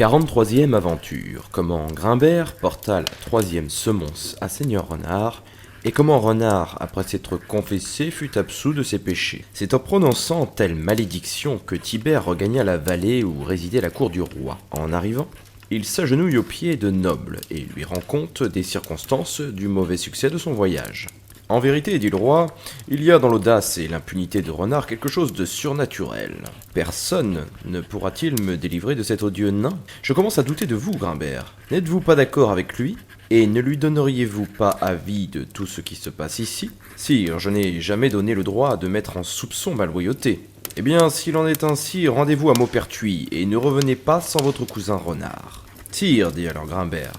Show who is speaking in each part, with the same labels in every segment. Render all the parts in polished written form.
Speaker 1: 43e aventure, comment Grimbert porta la 3e semonce à Seigneur Renard, et comment Renard, après s'être confessé, fut absous de ses péchés. C'est en prononçant telle malédiction que Tibère regagna la vallée où résidait la cour du roi. En arrivant, il s'agenouille aux pieds de Noble et lui rend compte des circonstances du mauvais succès de son voyage. En vérité, dit le roi, il y a dans l'audace et l'impunité de Renard quelque chose de surnaturel. Personne ne pourra-t-il me délivrer de cet odieux nain? Je commence à douter de vous, Grimbert. N'êtes-vous pas d'accord avec lui? Et ne lui donneriez-vous pas avis de tout ce qui se passe ici? Sire, je n'ai jamais donné le droit de mettre en soupçon ma loyauté. Eh bien, s'il en est ainsi, rendez-vous à Maupertuis, et ne revenez pas sans votre cousin Renard. Sire, dit alors Grimbert,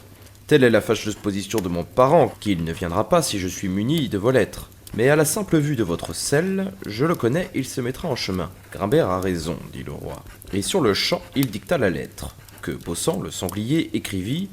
Speaker 1: telle est la fâcheuse position de mon parent, qu'il ne viendra pas si je suis muni de vos lettres. Mais à la simple vue de votre selle, je le connais, il se mettra en chemin. Grimbert a raison, dit le roi. Et sur le champ, il dicta la lettre, que Bossan, le sanglier, écrivit,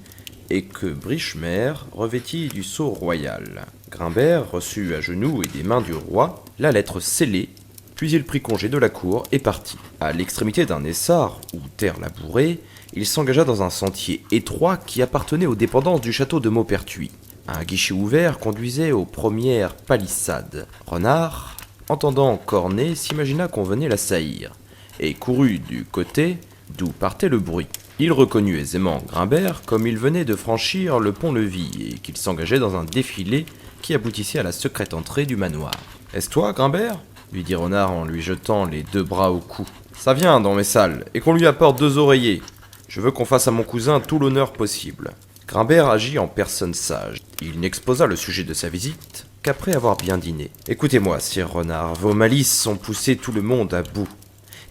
Speaker 1: et que Brichemer revêtit du sceau royal. Grimbert reçut à genoux et des mains du roi la lettre scellée, puis il prit congé de la cour et partit. À l'extrémité d'un essart, ou terre labourée, il s'engagea dans un sentier étroit qui appartenait aux dépendances du château de Maupertuis. Un guichet ouvert conduisait aux premières palissades. Renard, entendant corner, s'imagina qu'on venait l'assaillir, et courut du côté d'où partait le bruit. Il reconnut aisément Grimbert comme il venait de franchir le pont-levis et qu'il s'engageait dans un défilé qui aboutissait à la secrète entrée du manoir. « Est-ce toi, Grimbert ?» lui dit Renard en lui jetant les 2 bras au cou. « Ça vient dans mes salles, et qu'on lui apporte 2 oreillers. Je veux qu'on fasse à mon cousin tout l'honneur possible. » Grimbert agit en personne sage. Il n'exposa le sujet de sa visite qu'après avoir bien dîné. « Écoutez-moi, sire Renard, vos malices ont poussé tout le monde à bout,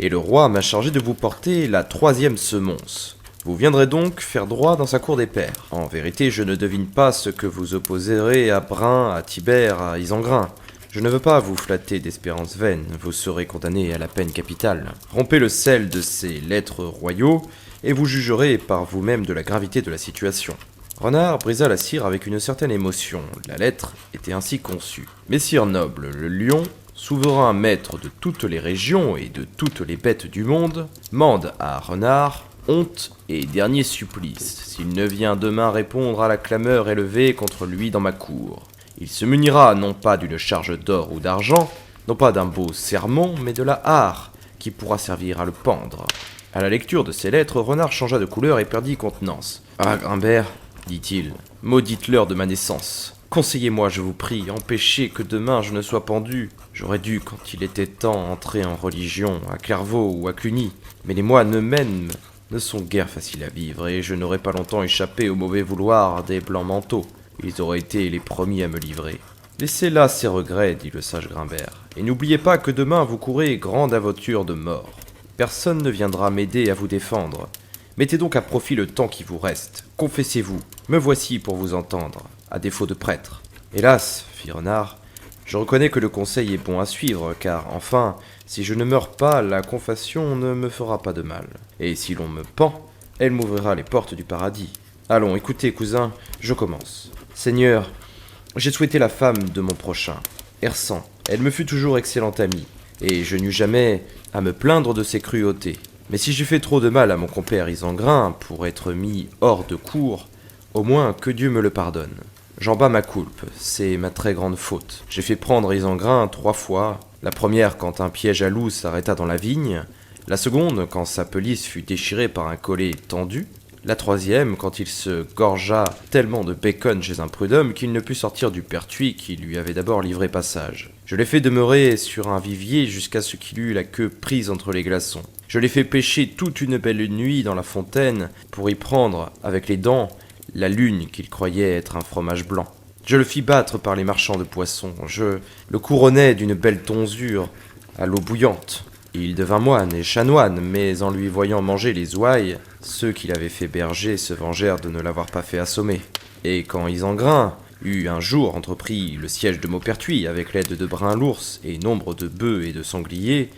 Speaker 1: et le roi m'a chargé de vous porter la 3e semonce. Vous viendrez donc faire droit dans sa cour des pairs. En vérité, je ne devine pas ce que vous opposerez à Brun, à Tibère, à Isengrin. Je ne veux pas vous flatter d'espérances vaines, vous serez condamné à la peine capitale. Rompez le sel de ces lettres royaux, et vous jugerez par vous-même de la gravité de la situation. » Renard brisa la cire avec une certaine émotion. La lettre était ainsi conçue. « Messire Noble, le lion, souverain maître de toutes les régions et de toutes les bêtes du monde, mande à Renard honte et dernier supplice, s'il ne vient demain répondre à la clameur élevée contre lui dans ma cour. Il se munira non pas d'une charge d'or ou d'argent, non pas d'un beau sermon, mais de la hare, qui pourra servir à le pendre. » À la lecture de ces lettres, Renard changea de couleur et perdit contenance. « Ah, Grimbert, dit-il, maudite l'heure de ma naissance. Conseillez-moi, je vous prie, empêchez que demain je ne sois pendu. J'aurais dû, quand il était temps, entrer en religion, à Clairvaux ou à Cluny. Mais les moines eux-mêmes ne sont guère faciles à vivre, et je n'aurais pas longtemps échappé au mauvais vouloir des blancs manteaux. Ils auraient été les premiers à me livrer. Laissez là ces regrets, dit le sage Grimbert, et n'oubliez pas que demain vous courez grande aventure de mort. Personne ne viendra m'aider à vous défendre. Mettez donc à profit le temps qui vous reste. Confessez-vous, me voici pour vous entendre, à défaut de prêtre. » Hélas, fit Renard, je reconnais que le conseil est bon à suivre, car enfin, si je ne meurs pas, la confession ne me fera pas de mal. Et si l'on me pend, elle m'ouvrira les portes du paradis. Allons, écoutez, cousin, je commence. Seigneur, j'ai souhaité la femme de mon prochain, Hersan. Elle me fut toujours excellente amie, et je n'eus jamais à me plaindre de ses cruautés. Mais si j'ai fait trop de mal à mon compère Isengrin pour être mis hors de cour, au moins que Dieu me le pardonne. J'en bats ma coulpe, c'est ma très grande faute. J'ai fait prendre Isengrin 3 fois, la première quand un piège à loup s'arrêta dans la vigne, la seconde quand sa pelisse fut déchirée par un collet tendu, la 3e quand il se gorgea tellement de bacon chez un prud'homme qu'il ne put sortir du pertuis qui lui avait d'abord livré passage. Je l'ai fait demeurer sur un vivier jusqu'à ce qu'il eût la queue prise entre les glaçons. Je l'ai fait pêcher toute une belle nuit dans la fontaine pour y prendre, avec les dents, la lune qu'il croyait être un fromage blanc. Je le fis battre par les marchands de poissons. Je le couronnai d'une belle tonsure à l'eau bouillante. Il devint moine et chanoine, mais en lui voyant manger les ouailles, ceux qui l'avaient fait berger se vengèrent de ne l'avoir pas fait assommer. Et quand Isengrin eut un jour entrepris le siège de Maupertuis avec l'aide de Brun l'ours et nombre de bœufs et de sangliers,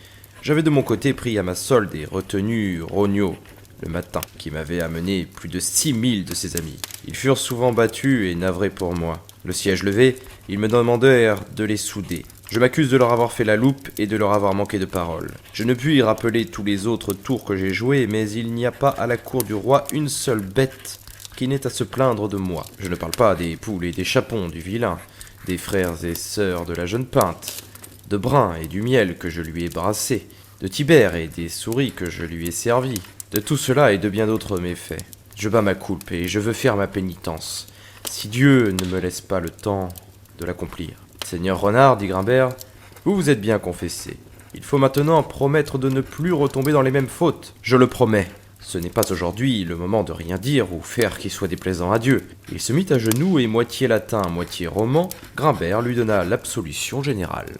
Speaker 1: j'avais de mon côté pris à ma solde et retenu Rognaud, le matin, qui m'avait amené plus de 6000 de ses amis. Ils furent souvent battus et navrés pour moi. Le siège levé, ils me demandèrent de les souder. Je m'accuse de leur avoir fait la loupe et de leur avoir manqué de parole. Je ne puis y rappeler tous les autres tours que j'ai joués, mais il n'y a pas à la cour du roi une seule bête qui n'ait à se plaindre de moi. Je ne parle pas des poules et des chapons du vilain, des frères et sœurs de la jeune pinte, de Brun et du miel que je lui ai brassé, de Tibère et des souris que je lui ai servi, de tout cela et de bien d'autres méfaits. Je bats ma coulpe et je veux faire ma pénitence, si Dieu ne me laisse pas le temps de l'accomplir. Seigneur Renard, dit Grimbert, vous vous êtes bien confessé. Il faut maintenant promettre de ne plus retomber dans les mêmes fautes. Je le promets. Ce n'est pas aujourd'hui le moment de rien dire ou faire qui soit déplaisant à Dieu. Il se mit à genoux et moitié latin, moitié roman, Grimbert lui donna l'absolution générale.